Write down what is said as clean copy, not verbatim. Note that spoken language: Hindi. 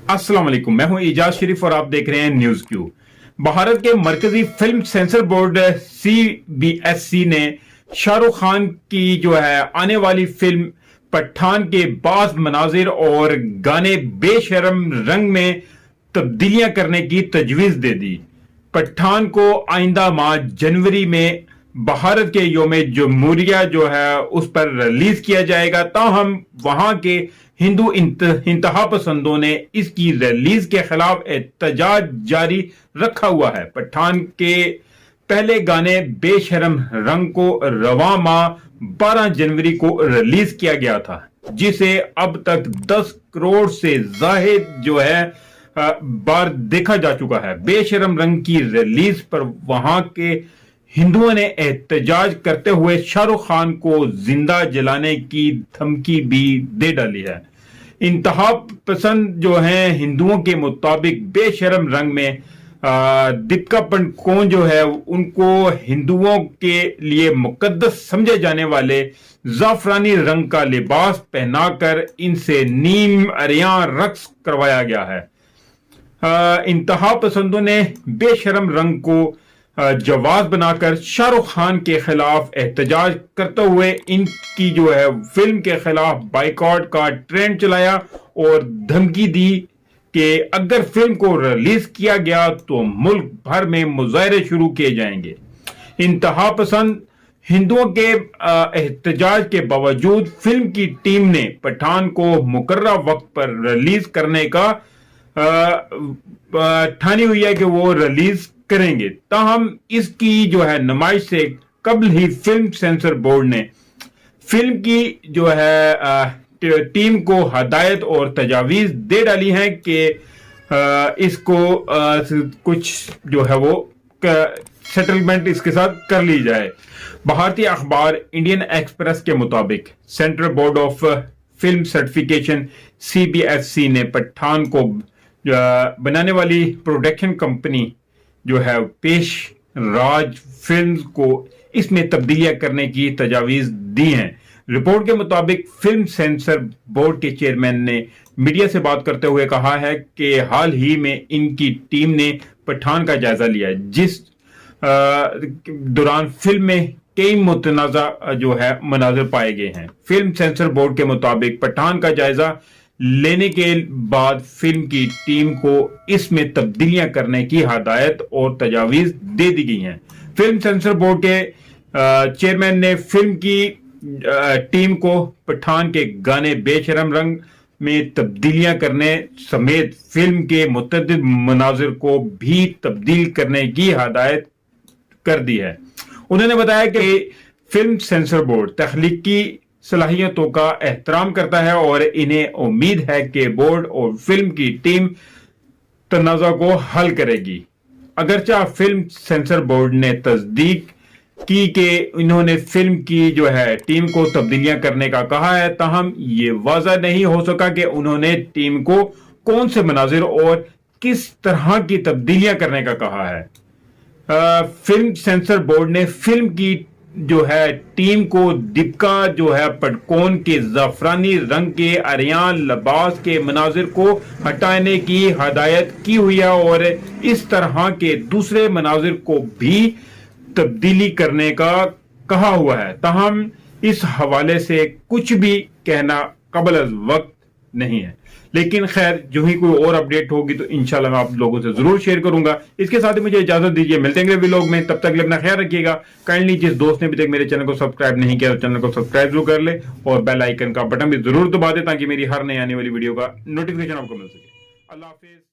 अस्सलाम वालेकुम, मैं हूं इजाज शरीफ और आप देख रहे हैं न्यूज क्यू। भारत के मरकजी फिल्म सेंसर बोर्ड CBSC ने शाहरुख खान की जो है आने वाली फिल्म पठान के बाज़ मनाजिर और गाने बेशरम रंग में तब्दीलियां करने की तजवीज दे दी। पठान को आइंदा माह जनवरी में भारत के योम जमहूरिया जो है उस पर रिलीज किया जाएगा। ताहम वहां के हिंदू इंतहा पसंदों ने इसकी रिलीज के खिलाफ एहतजाज जारी रखा हुआ है। पठान के पहले गाने बेशरम रंग को रवां माह 12 जनवरी को रिलीज किया गया था, जिसे अब तक 10 करोड़ से जायद जो है बार देखा जा चुका है। बेशरम रंग की रिलीज पर वहां के हिंदुओं ने एहतजाज करते हुए शाहरुख खान को जिंदा जलाने की धमकी भी दे डाली है। इंतहा पसंद जो हैं हिंदुओं के मुताबिक बेशरम रंग में दीपिका पादुकोण जो है उनको हिंदुओं के लिए मुकद्दस समझे जाने वाले जाफरानी रंग का लिबास पहनाकर इनसे नीम अरियां रक्स करवाया गया है। इंतहा पसंदों ने बेशरम रंग को जवाब बनाकर शाहरुख खान के खिलाफ एहतजाज करते हुए इनकी जो है फिल्म के खिलाफ बाइकआउट का ट्रेंड चलाया और धमकी दी कि अगर फिल्म को रिलीज किया गया तो मुल्क भर में मुजाहरे शुरू किए जाएंगे। इंतहा पसंद हिंदुओं के एहतजाज के बावजूद फिल्म की टीम ने पठान को मुकर्रर वक्त पर रिलीज करने का ठानी हुई है कि वो रिलीज करेंगे। ताहम इसकी जो है नुमाइश से कबल ही फिल्म सेंसर बोर्ड ने फिल्म की जो है टीम को हदायत और तजावीज दे डाली हैं कि इसको कुछ जो है वो सेटलमेंट इसके साथ कर ली जाए। भारतीय अखबार इंडियन एक्सप्रेस के मुताबिक central board of film certification CBSC ने पठान को बनाने वाली प्रोडक्शन कंपनी जो है पेश राज फिल्म्स को इसमें तब्दीलियां करने की तजावीज दी हैं। रिपोर्ट के मुताबिक फिल्म सेंसर बोर्ड के चेयरमैन ने मीडिया से बात करते हुए कहा है कि हाल ही में इनकी टीम ने पठान का जायजा लिया, जिस दौरान फिल्म में कई मुतनाज़ा जो है मनाजिर पाए गए हैं। फिल्म सेंसर बोर्ड के मुताबिक पठान का जायजा लेने के बाद फिल्म की टीम को इसमें तब्दीलियां करने की हदायत और तजावीज दे दी गई हैं। फिल्म सेंसर बोर्ड के चेयरमैन ने फिल्म की टीम को पठान के गाने बेशरम रंग में तब्दीलियां करने समेत फिल्म के मुतअद्दिद मनाजिर को भी तब्दील करने की हदायत कर दी है। उन्होंने बताया कि फिल्म सेंसर बोर्ड तख्लीकी सलाहियतों का एहतराम करता है और इन्हें उम्मीद है कि बोर्ड और फिल्म की टीम तनाज़ा को हल करेगी। अगरचा फिल्म सेंसर बोर्ड ने तस्दीक की कि इन्होंने फिल्म की जो है टीम को तब्दीलियां करने का कहा है, ताहम ये वाज़ा नहीं हो सका कि उन्होंने टीम को कौन से मनाजिर और किस तरह की तब्दीलियां करने का कहा है। फिल्म सेंसर बोर्ड ने फिल्म की जो है टीम को दीपिका जो है पादुकोण के जाफरानी रंग के अरियान लिबास के मनाजिर को हटाने की हदायत की हुई है और इस तरह के दूसरे मनाजिर को भी तब्दीली करने का कहा हुआ है। ताहम इस हवाले से कुछ भी कहना कबल अज़ वक्त नहीं है, लेकिन खैर जो ही कोई और अपडेट होगी तो इंशाल्लाह मैं आप लोगों से जरूर शेयर करूंगा। इसके साथ ही मुझे इजाजत दीजिए, मिलते हैं अगले व्लॉग में। तब तक अपना ख्याल रखिएगा। काइंडली जिस दोस्त ने अभी तक मेरे चैनल को सब्सक्राइब नहीं किया तो चैनल को सब्सक्राइब जरूर कर ले और बेल आइकन का बटन भी जरूर दबा दे ताकि मेरी हर नई आने वाली वीडियो का नोटिफिकेशन आपको मिल सके। अल्लाह हाफिज।